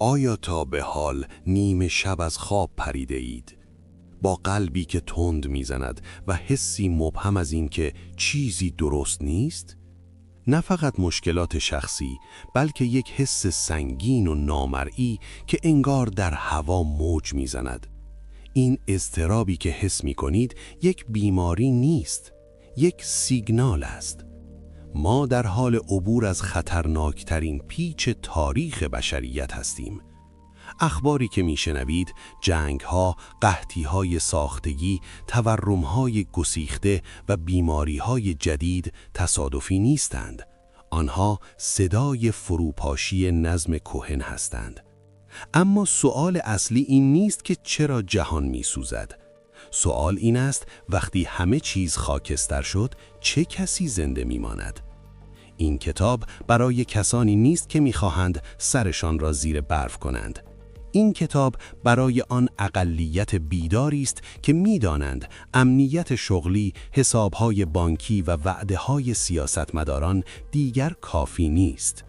آیا تا به حال نیمه شب از خواب پریده اید؟ با قلبی که تند میزند و حسی مبهم از این که چیزی درست نیست؟ نه فقط مشکلات شخصی، بلکه یک حس سنگین و نامرئی که انگار در هوا موج میزند. این اضطرابی که حس می کنید یک بیماری نیست، یک سیگنال است. ما در حال عبور از خطرناکترین پیچ تاریخ بشریت هستیم. اخباری که میشنوید، جنگ‌ها، قحطی‌های ساختگی، تورم‌های گسیخته و بیماری‌های جدید تصادفی نیستند. آنها صدای فروپاشی نظم کهن هستند. اما سؤال اصلی این نیست که چرا جهان می‌سوزد. سؤال این است وقتی همه چیز خاکستر شد، چه کسی زنده می‌ماند؟ این کتاب برای کسانی نیست که می‌خواهند سرشان را زیر برف کنند. این کتاب برای آن اقلیت بیداری است که می‌دانند امنیت شغلی، حساب‌های بانکی و وعده‌های سیاستمداران دیگر کافی نیست.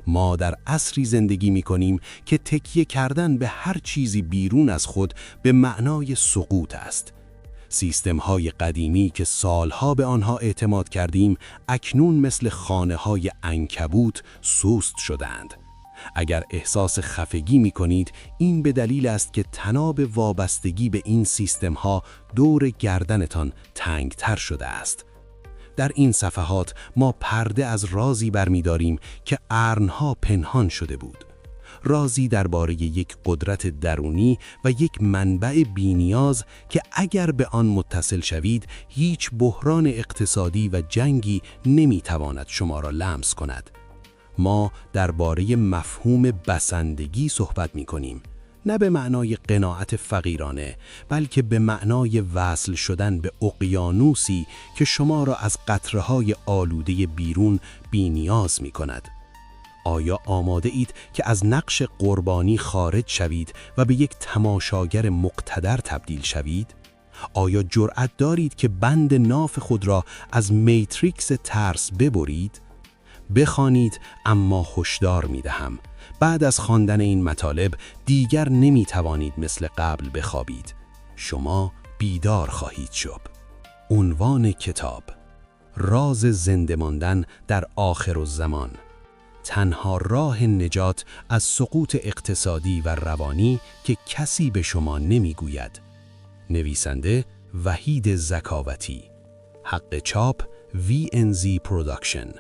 ما در عصری زندگی می‌کنیم که تکیه کردن به هر چیزی بیرون از خود به معنای سقوط است. سیستم‌های قدیمی که سالها به آنها اعتماد کردیم، اکنون مثل خانه‌های عنکبوت سست شدند. اگر احساس خفگی می‌کنید، این به دلیل است که تناب وابستگی به این سیستم‌ها دور گردنتان تنگتر شده است. در این صفحات ما پرده از رازی برمی‌داریم که قرن‌ها پنهان شده بود. رازی درباره یک قدرت درونی و یک منبع بی‌نیاز که اگر به آن متصل شوید، هیچ بحران اقتصادی و جنگی نمی‌تواند شما را لمس کند. ما درباره مفهوم بسندگی صحبت می‌کنیم، نه به معنای قناعت فقیرانه، بلکه به معنای وصل شدن به اقیانوسی که شما را از قطره‌های آلوده بیرون بی‌نیاز می‌کند. آیا آماده اید که از نقش قربانی خارج شوید و به یک تماشاگر مقتدر تبدیل شوید؟ آیا جرأت دارید که بند ناف خود را از میتریکس ترس ببرید؟ بخوانید، اما هشدار می‌دهم بعد از خواندن این مطالب دیگر نمی‌توانید مثل قبل بخوابید. شما بیدار خواهید شد. عنوان کتاب: راز زنده ماندن در آخرالزمان، تنها راه نجات از سقوط اقتصادی و روانی که کسی به شما نمیگوید. نویسنده وحید زکاوتی. حق چاپ VNZ پروداکشن.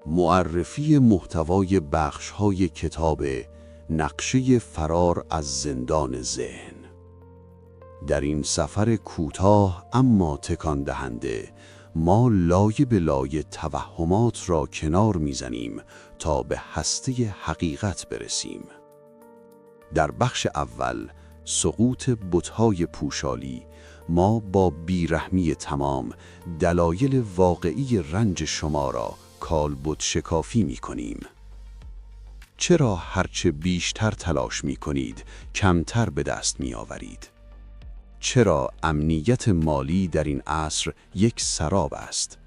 معرفی محتوای بخش‌های کتاب نقشه فرار از زندان ذهن. در این سفر کوتاه اما تکان دهنده، ما لایه به لایه توهمات را کنار می‌زنیم تا به هسته حقیقت برسیم. در بخش اول، سقوط بت‌های پوشالی، ما با بیرحمی تمام دلایل واقعی رنج شما را کالبد شکافی می‌کنیم. چرا هرچه بیشتر تلاش می‌کنید، کمتر به دست می‌آورید؟ چرا امنیت مالی در این عصر یک سراب است؟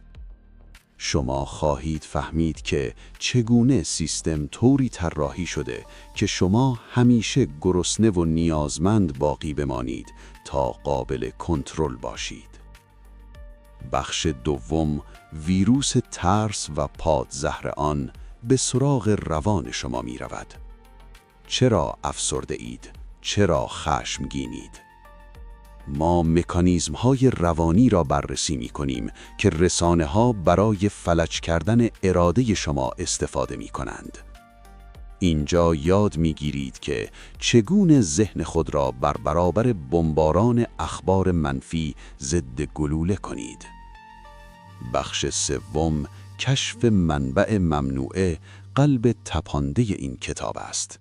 شما خواهید فهمید که چگونه سیستم طوری طراحی شده که شما همیشه گرسنه و نیازمند باقی بمانید تا قابل کنترل باشید. بخش دوم، ویروس ترس و پادزهر آن به سراغ روان شما می رود. چرا افسرده اید؟ چرا خشمگینید؟ ما مکانیزم‌های روانی را بررسی می‌کنیم که رسانه‌ها برای فلج کردن اراده شما استفاده می‌کنند. اینجا یاد می‌گیرید که چگونه ذهن خود را بر برابر بمباران اخبار منفی ضد گلوله کنید. بخش سوم، کشف منبع ممنوعه، قلب تپانده این کتاب است.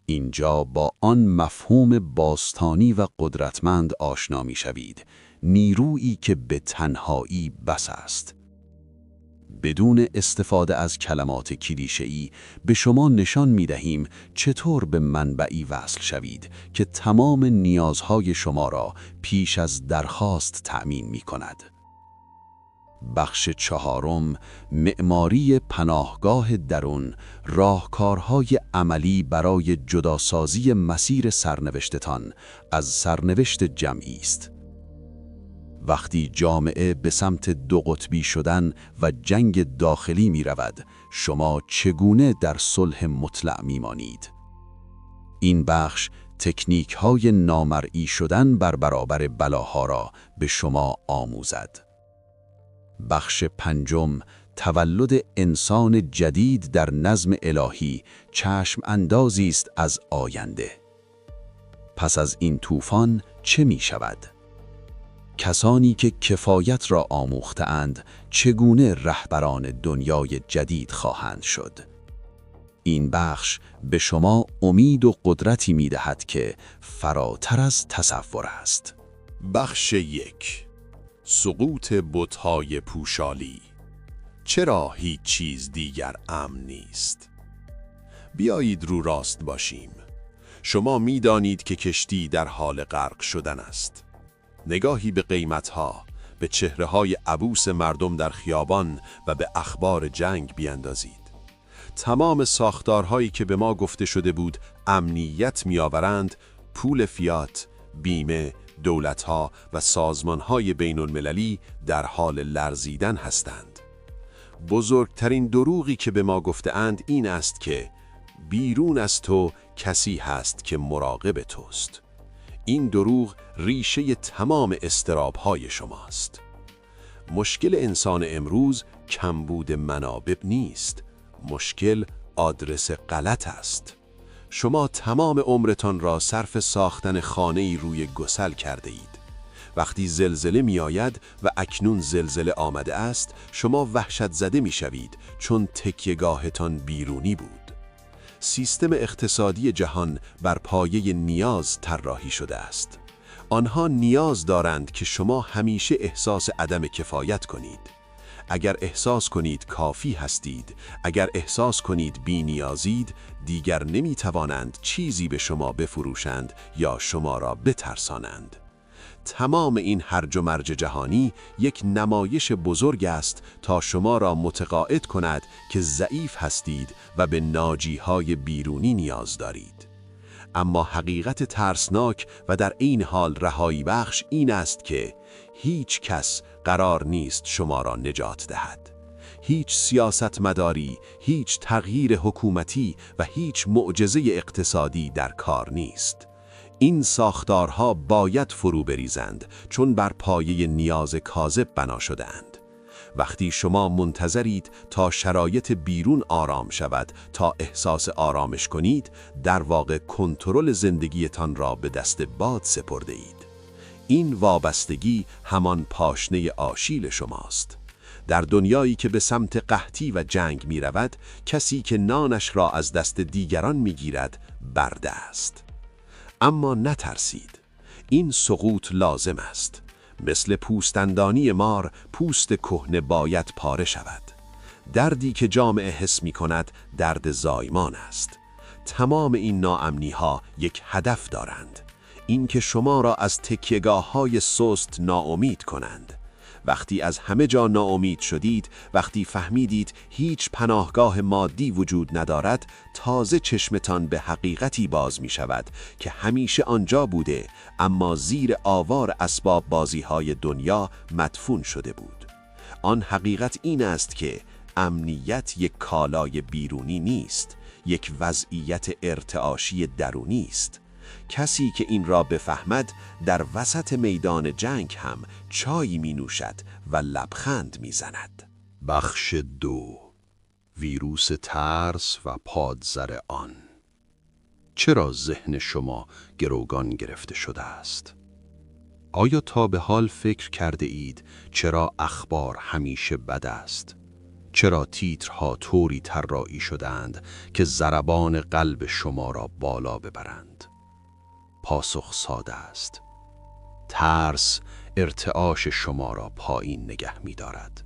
اینجا با آن مفهوم باستانی و قدرتمند آشنا می‌شوید، نیرویی که به تنهایی بس است. بدون استفاده از کلمات کلیشه‌ای به شما نشان می‌دهیم چطور به منبعی وصل شوید که تمام نیازهای شما را پیش از درخواست تأمین می‌کند. بخش چهارم، معماری پناهگاه درون، راهکارهای عملی برای جداسازی مسیر سرنوشتتان از سرنوشت جمعی است. وقتی جامعه به سمت دو قطبی شدن و جنگ داخلی می رود، شما چگونه در صلح مطلع می مانید؟ این بخش تکنیک های نامرئی شدن بر برابر بلاها را به شما آموزد. بخش پنجم، تولد انسان جدید در نظم الهی، چشم اندازی است از آینده. پس از این طوفان چه می شود؟ کسانی که کفایت را آموخته‌اند چگونه رهبران دنیای جدید خواهند شد؟ این بخش به شما امید و قدرتی می دهد که فراتر از تصور است. بخش 1، سقوط بت‌های پوشالی. چرا هیچ چیز دیگر امن نیست؟ بیایید رو راست باشیم. شما می دانید که کشتی در حال غرق شدن است. نگاهی به قیمت‌ها، به چهره‌های عبوس مردم در خیابان و به اخبار جنگ بیندازید. تمام ساختارهایی که به ما گفته شده بود امنیت می‌آورند، پول فیات، بیمه، دولت‌ها و سازمان‌های بین‌المللی در حال لرزیدن هستند. بزرگترین دروغی که به ما گفته‌اند این است که بیرون از تو کسی هست که مراقب توست. این دروغ ریشه تمام اضطراب‌های شماست. مشکل انسان امروز کمبود منابع نیست. مشکل آدرس غلط است. شما تمام عمرتان را صرف ساختن خانه‌ای روی گسل کرده اید. وقتی زلزله می آید و اکنون زلزله آمده است، شما وحشت زده می شوید چون تکیه‌گاهتان بیرونی بود. سیستم اقتصادی جهان بر پایه نیاز طراحی شده است. آنها نیاز دارند که شما همیشه احساس عدم کفایت کنید. اگر احساس کنید کافی هستید، اگر احساس کنید بی نیازید، دیگر نمی توانند چیزی به شما بفروشند یا شما را بترسانند. تمام این هرج و مرج جهانی یک نمایش بزرگ است تا شما را متقاعد کند که ضعیف هستید و به ناجی‌های بیرونی نیاز دارید. اما حقیقت ترسناک و در این حال رهایی بخش این است که هیچ کس قرار نیست شما را نجات دهد. هیچ سیاستمداری، هیچ تغییر حکومتی و هیچ معجزه اقتصادی در کار نیست. این ساختارها باید فرو بریزند چون بر پایه نیاز کاذب بنا شده‌اند. وقتی شما منتظرید تا شرایط بیرون آرام شود تا احساس آرامش کنید، در واقع کنترل زندگیتان را به دست باد سپرده اید. این وابستگی همان پاشنه آشیل شماست. در دنیایی که به سمت قحطی و جنگ می رود، کسی که نانش را از دست دیگران می گیرد برده است. اما نترسید. این سقوط لازم است. مثل پوستندانی مار، پوست کهنه باید پاره شود. دردی که جامعه حس می کند درد زایمان است. تمام این ناامنی ها یک هدف دارند. این که شما را از تکیه‌گاه‌های سست ناامید کنند. وقتی از همه جا ناامید شدید، وقتی فهمیدید هیچ پناهگاه مادی وجود ندارد، تازه چشمتان به حقیقتی باز می شود که همیشه آنجا بوده، اما زیر آوار اسباب بازی‌های دنیا مدفون شده بود. آن حقیقت این است که امنیت یک کالای بیرونی نیست، یک وضعیت ارتعاشی درونی است. کسی که این را بفهمد در وسط میدان جنگ هم چای می نوشد و لبخند می زند. بخش 2، ویروس ترس و پادزر آن. چرا ذهن شما گروگان گرفته شده است؟ آیا تا به حال فکر کرده اید چرا اخبار همیشه بد است؟ چرا تیترها طوری طراحی شدند که ضربان قلب شما را بالا ببرند؟ پاسخ ساده است. ترس ارتعاش شما را پایین نگه می دارد.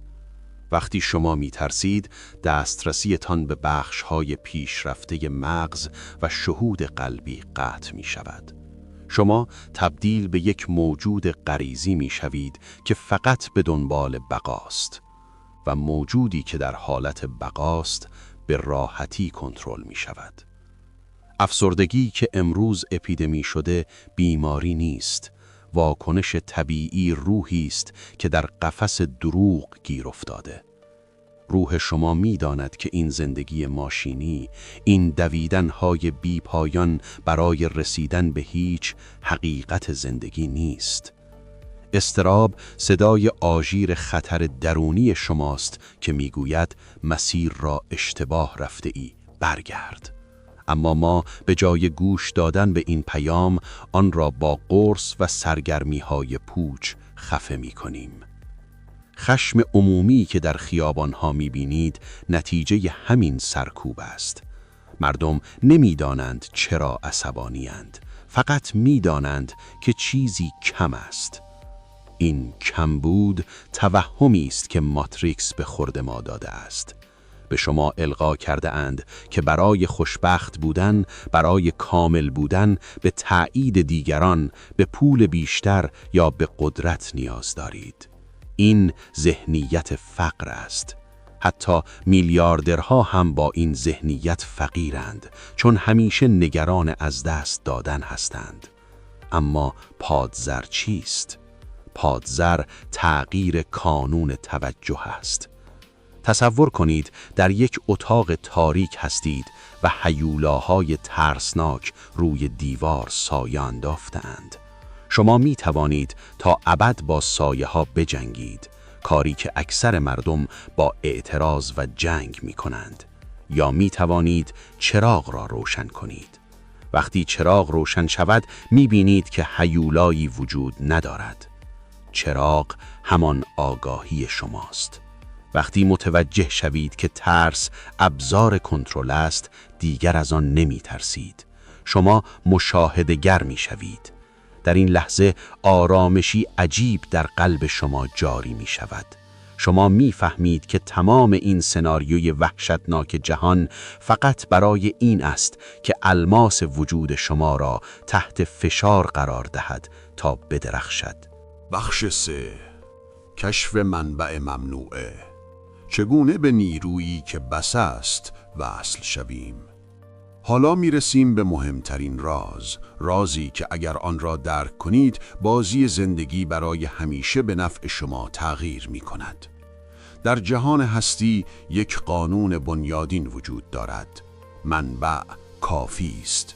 وقتی شما می ترسید، دسترسیتان به بخش‌های پیشرفته مغز و شهود قلبی قطع می شود. شما تبدیل به یک موجود غریزی می‌شوید که فقط به دنبال بقاست و موجودی که در حالت بقاست به راحتی کنترل می‌شود. افسردگی که امروز اپیدمی شده بیماری نیست، واکنش طبیعی روحی است که در قفس دروغ گیر افتاده. روح شما می‌داند که این زندگی ماشینی، این دویدن‌های بی پایان برای رسیدن به هیچ، حقیقت زندگی نیست. اضطراب صدای آژیر خطر درونی شماست که می‌گوید مسیر را اشتباه رفته‌ای، برگرد. اما ما به جای گوش دادن به این پیام، آن را با قرص و سرگرمی‌های پوچ خفه می‌کنیم. خشم عمومی که در خیابان‌ها می‌بینید نتیجه همین سرکوب است. مردم نمی‌دانند چرا عصبانی‌اند، فقط می‌دانند که چیزی کم است. این کمبود توهمی است که ماتریکس به خورد ما داده است. به شما القا کرده اند که برای خوشبخت بودن، برای کامل بودن، به تأیید دیگران، به پول بیشتر یا به قدرت نیاز دارید. این ذهنیت فقر است. حتی میلیاردرها هم با این ذهنیت فقیرند، چون همیشه نگران از دست دادن هستند. اما پادزر چیست؟ پادزر تغییر کانون توجه است. تصور کنید در یک اتاق تاریک هستید و هیولاهای ترسناک روی دیوار سایه انداخته‌اند. شما می توانید تا ابد با سایه ها بجنگید، کاری که اکثر مردم با اعتراض و جنگ می کنند. یا می توانید چراغ را روشن کنید. وقتی چراغ روشن شود می بینید که هیولایی وجود ندارد. چراغ همان آگاهی شماست. وقتی متوجه شوید که ترس ابزار کنترل است، دیگر از آن نمی ترسید. شما مشاهده‌گر می شوید. در این لحظه آرامشی عجیب در قلب شما جاری می شود. شما می فهمید که تمام این سناریوی وحشتناک جهان فقط برای این است که الماس وجود شما را تحت فشار قرار دهد تا بدرخشد. بخش 3. کشف منبع ممنوعه. چگونه به نیرویی که بس است وصل شویم؟ حالا میرسیم به مهمترین رازی که اگر آن را درک کنید، بازی زندگی برای همیشه به نفع شما تغییر می کند. در جهان هستی یک قانون بنیادین وجود دارد. منبع کافی است.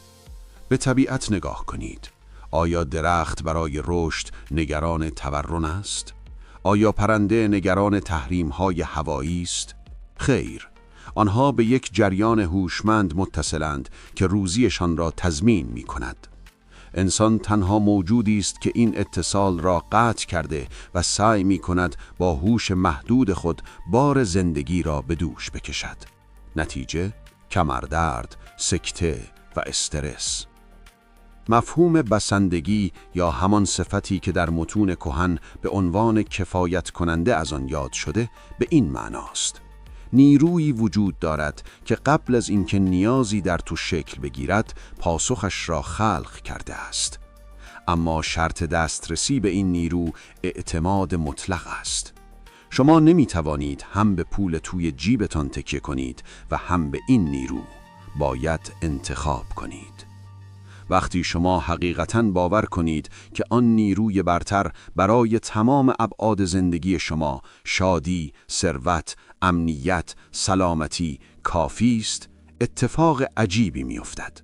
به طبیعت نگاه کنید. آیا درخت برای رشد نگران تورم است؟ آیا پرنده نگران تحریم‌های هوایی است؟ خیر. آنها به یک جریان هوشمند متصلند که روزیشان را تضمین می کند. انسان تنها موجودی است که این اتصال را قطع کرده و سعی می کند با هوش محدود خود بار زندگی را به دوش بکشد. نتیجه: کمردرد، سکته و استرس. مفهوم بسندگی یا همان صفتی که در متون کهن به عنوان کفایت کننده از آن یاد شده، به این معناست: نیرویی وجود دارد که قبل از اینکه نیازی در تو شکل بگیرد، پاسخش را خلق کرده است. اما شرط دسترسی به این نیرو اعتماد مطلق است. شما نمی توانید هم به پول توی جیبتان تکیه کنید و هم به این نیرو. باید انتخاب کنید. وقتی شما حقیقتاً باور کنید که آن نیروی برتر برای تمام ابعاد زندگی شما، شادی، ثروت، امنیت، سلامتی، کافی است، اتفاق عجیبی می‌افتد.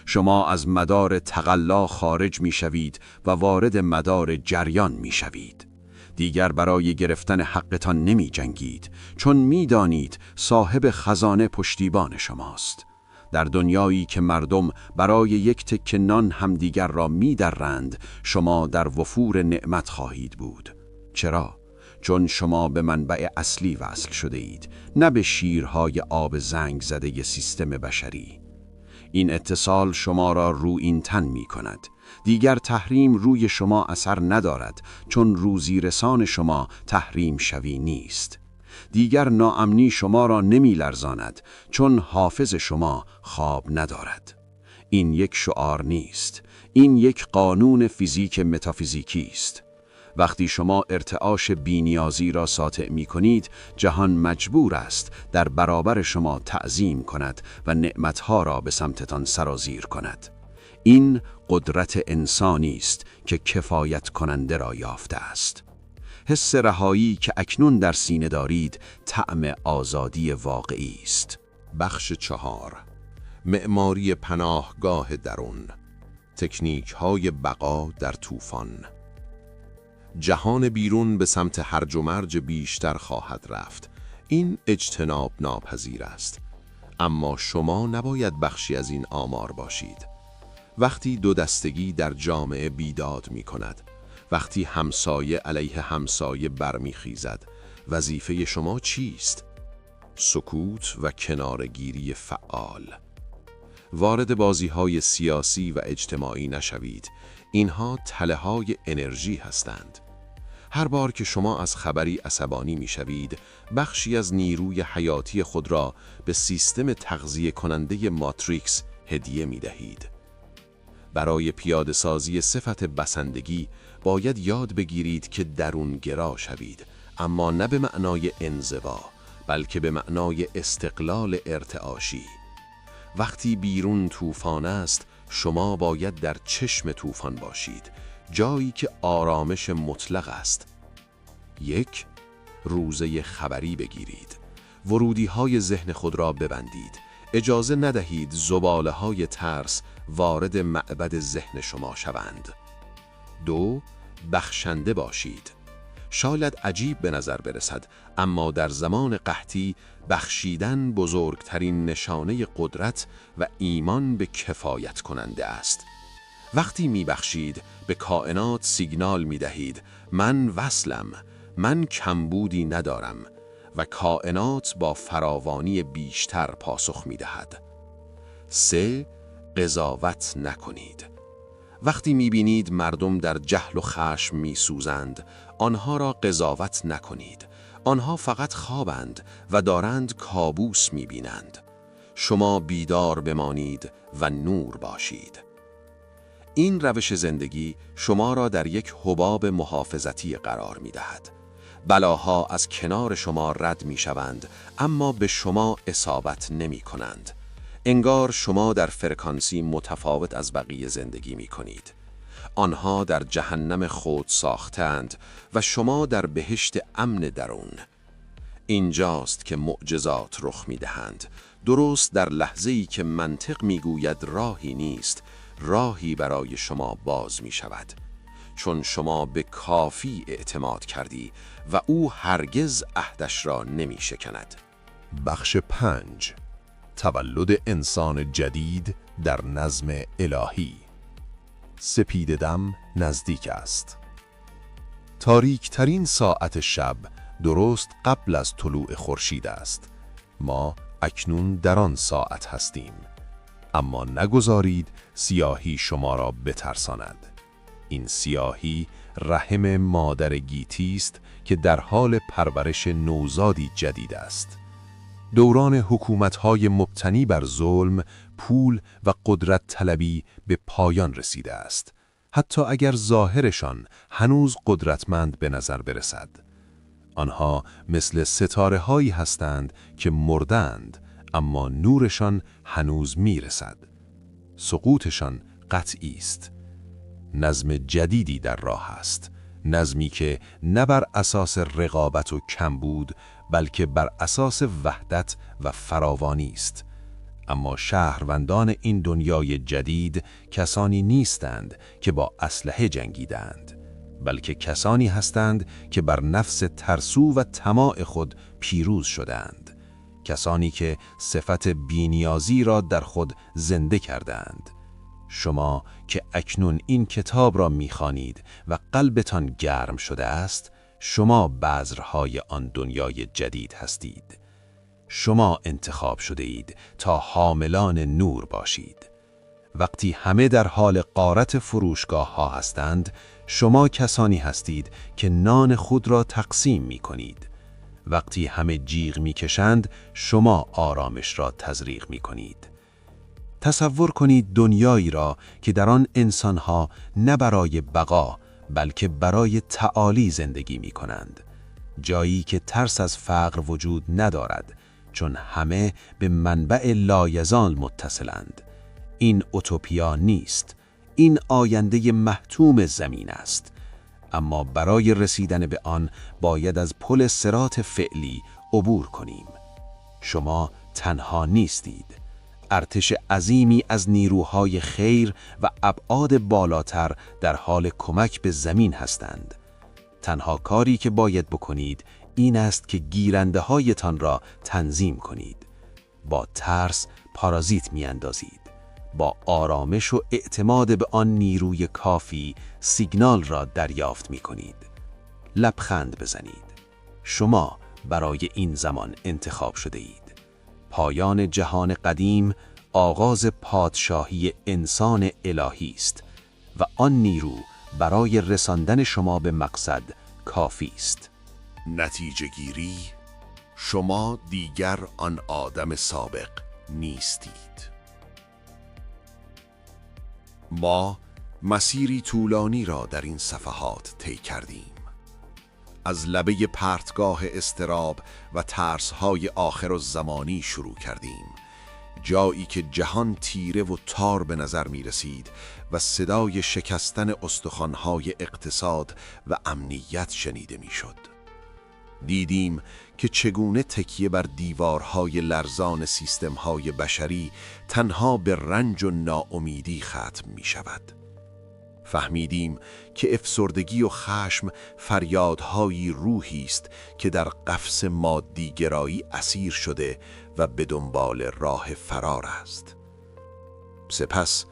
شما از مدار تقلا خارج می‌شوید و وارد مدار جریان می‌شوید. دیگر برای گرفتن حقتان نمی‌جنگید، چون می‌دانید صاحب خزانه پشتیبان شماست. در دنیایی که مردم برای یک تکه نان همدیگر را می‌درند، شما در وفور نعمت خواهید بود. چرا؟ چون شما به منبع اصلی وصل شده اید، نه به شیرهای آب زنگ زده ی سیستم بشری. این اتصال شما را رویین تن می کند. دیگر تحریم روی شما اثر ندارد، چون روزی رسان شما تحریم شوی نیست. دیگر ناامنی شما را نمی لرزاند، چون حافظ شما خواب ندارد. این یک شعار نیست. این یک قانون فیزیک متافیزیکی است. وقتی شما ارتعاش بی‌نیازی را ساطع می کنید، جهان مجبور است در برابر شما تعظیم کند و نعمتها را به سمتتان سرازیر کند. این قدرت انسانی است که کفایت کننده را یافته است. حس رهایی که اکنون در سینه دارید، طعم آزادی واقعی است. بخش 4. معماری پناهگاه درون. تکنیک‌های بقا در طوفان. جهان بیرون به سمت هرج و مرج بیشتر خواهد رفت. این اجتناب ناپذیر است. اما شما نباید بخشی از این آمار باشید. وقتی دو دستگی در جامعه بیداد می کند، وقتی همسایه علیه همسایه برمیخیزد، وظیفه شما چیست؟ سکوت و کنارگیری فعال. وارد بازی‌های سیاسی و اجتماعی نشوید. اینها تله‌های انرژی هستند. هر بار که شما از خبری عصبانی می‌شوید، بخشی از نیروی حیاتی خود را به سیستم تغذیه کننده ماتریکس هدیه می‌دهید. برای پیاده‌سازی صفت بسندگی باید یاد بگیرید که درونگرا شوید، اما نه به معنای انزوا، بلکه به معنای استقلال ارتعاشی. وقتی بیرون طوفان است، شما باید در چشم طوفان باشید، جایی که آرامش مطلق است. 1. روزه خبری بگیرید. ورودی‌های ذهن خود را ببندید. اجازه ندهید زباله‌های ترس وارد معبد ذهن شما شوند. 2. بخشنده باشید. شاید عجیب به نظر برسد، اما در زمان قحطی بخشیدن بزرگترین نشانه قدرت و ایمان به کفایت کننده است. وقتی میبخشید، به کائنات سیگنال میدهید من وصلم، من کمبودی ندارم، و کائنات با فراوانی بیشتر پاسخ میدهد. 3. قضاوت نکنید. وقتی میبینید مردم در جهل و خشم میسوزند، آنها را قضاوت نکنید. آنها فقط خوابند و دارند کابوس میبینند. شما بیدار بمانید و نور باشید. این روش زندگی شما را در یک حباب محافظتی قرار میدهد. بلاها از کنار شما رد میشوند، اما به شما اصابت نمی کنند. انگار شما در فرکانسی متفاوت از بقیه زندگی می کنید. آنها در جهنم خود ساختند و شما در بهشت امن درون. اینجاست که معجزات رخ می دهند. درست در لحظه‌ای که منطق می گوید راهی نیست، راهی برای شما باز می شود. چون شما به کافی اعتماد کردی و او هرگز عهدش را نمی شکند. بخش 5. تولد انسان جدید در نظم الهی. سپید دم نزدیک است. تاریک‌ترین ساعت شب درست قبل از طلوع خورشید است. ما اکنون در آن ساعت هستیم. اما نگذارید سیاهی شما را بترساند. این سیاهی رحم مادر گیتی است که در حال پرورش نوزادی جدید است. دوران حکومت‌های مبتنی بر ظلم، پول و قدرت طلبی به پایان رسیده است، حتی اگر ظاهرشان هنوز قدرتمند به نظر برسد. آنها مثل ستاره‌هایی هستند که مردند، اما نورشان هنوز میرسد. سقوطشان قطعی است. نظم جدیدی در راه است، نظمی که نه بر اساس رقابت و کمبود، بلکه بر اساس وحدت و فراوانی است. اما شهروندان این دنیای جدید کسانی نیستند که با اسلحه جنگیدند، بلکه کسانی هستند که بر نفس ترسو و طماع خود پیروز شدند. کسانی که صفت بی‌نیازی را در خود زنده کردند. شما که اکنون این کتاب را می‌خوانید و قلبتان گرم شده است، شما بذرهای آن دنیای جدید هستید. شما انتخاب شده اید تا حاملان نور باشید. وقتی همه در حال غارت فروشگاه ها هستند، شما کسانی هستید که نان خود را تقسیم می کنید. وقتی همه جیغ می کشند، شما آرامش را تزریق می کنید. تصور کنید دنیایی را که در آن انسانها نه برای بقا بلکه برای تعالی زندگی می کنند. جایی که ترس از فقر وجود ندارد، چون همه به منبع لایزال متصلند. این اوتوپیا نیست، این آینده محتوم زمین است. اما برای رسیدن به آن باید از پل صراط فعلی عبور کنیم. شما تنها نیستید. ارتش عظیمی از نیروهای خیر و ابعاد بالاتر در حال کمک به زمین هستند. تنها کاری که باید بکنید این است که گیرنده هایتان را تنظیم کنید. با ترس پارازیت می اندازید. با آرامش و اعتماد به آن نیروی کافی سیگنال را دریافت می کنید. لبخند بزنید. شما برای این زمان انتخاب شده اید. پایان جهان قدیم آغاز پادشاهی انسان الهی است و آن نیرو برای رساندن شما به مقصد کافی است. نتیجه گیری: شما دیگر آن آدم سابق نیستید. ما مسیری طولانی را در این صفحات طی کردیم. از لبه پرتگاه اضطراب و ترس‌های آخرالزمانی شروع کردیم، جایی که جهان تیره و تار به نظر می رسید و صدای شکستن استخوان‌های اقتصاد و امنیت شنیده می شد. دیدیم که چگونه تکیه بر دیوارهای لرزان سیستم‌های بشری تنها به رنج و ناامیدی ختم می شود. فهمیدیم که افسردگی و خشم فریادهای روحی است که در قفس مادیگرایی اسیر شده و به دنبال راه فرار است. سپس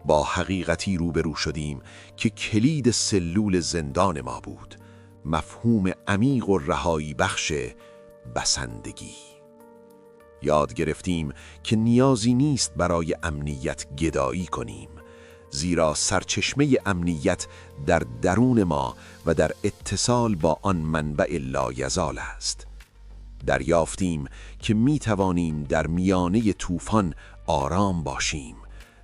با حقیقتی روبرو شدیم که کلید سلول زندان ما بود، مفهوم عمیق و رهایی بخش بسندگی. یاد گرفتیم که نیازی نیست برای امنیت گدایی کنیم، زیرا سرچشمه امنیت در درون ما و در اتصال با آن منبع لایزال است. دریافتیم که می توانیم در میانه طوفان آرام باشیم،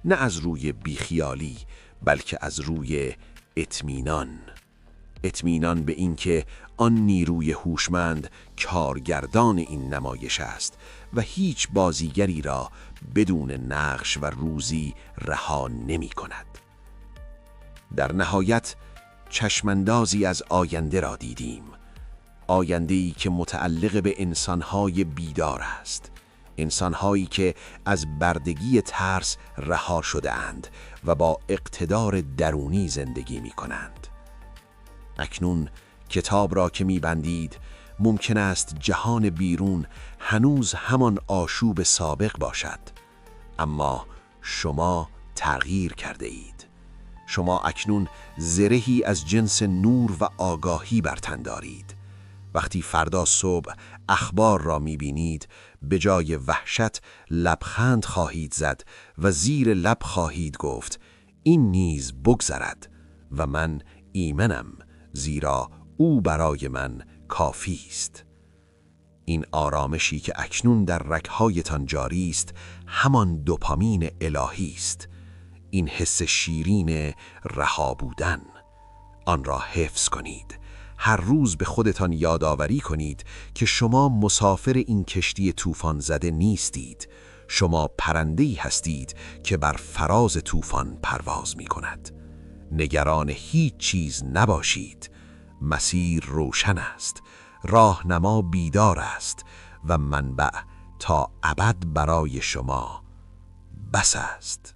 نه از روی بیخیالی بلکه از روی اطمینان. اطمینان به اینکه آن نیروی هوشمند کارگردان این نمایش است و هیچ بازیگری را بدون نقش و روزی رها نمی کند. در نهایت چشماندازی از آینده را دیدیم، آینده‌ای که متعلق به انسان‌های بیدار است، انسان‌هایی که از بردگی ترس رها شده اند و با اقتدار درونی زندگی می کنند. اکنون کتاب را که می‌بندید، ممکن است جهان بیرون هنوز همان آشوب سابق باشد، اما شما تغییر کرده اید. شما اکنون زرهی از جنس نور و آگاهی بر تن دارید. وقتی فردا صبح اخبار را می‌بینید، به جای وحشت لبخند خواهید زد و زیر لب خواهید گفت این نیز بگذرد و من ایمنم، زیرا او برای من کافی است. این آرامشی که اکنون در رگ‌هایتان جاری است همان دوپامین الهی است. این حس شیرین رها بودن، آن را حفظ کنید. هر روز به خودتان یادآوری کنید که شما مسافر این کشتی طوفان زده نیستید. شما پرنده‌ای هستید که بر فراز طوفان پرواز می کند. نگران هیچ چیز نباشید. مسیر روشن است، راهنما بیدار است و منبع تا ابد برای شما بس است.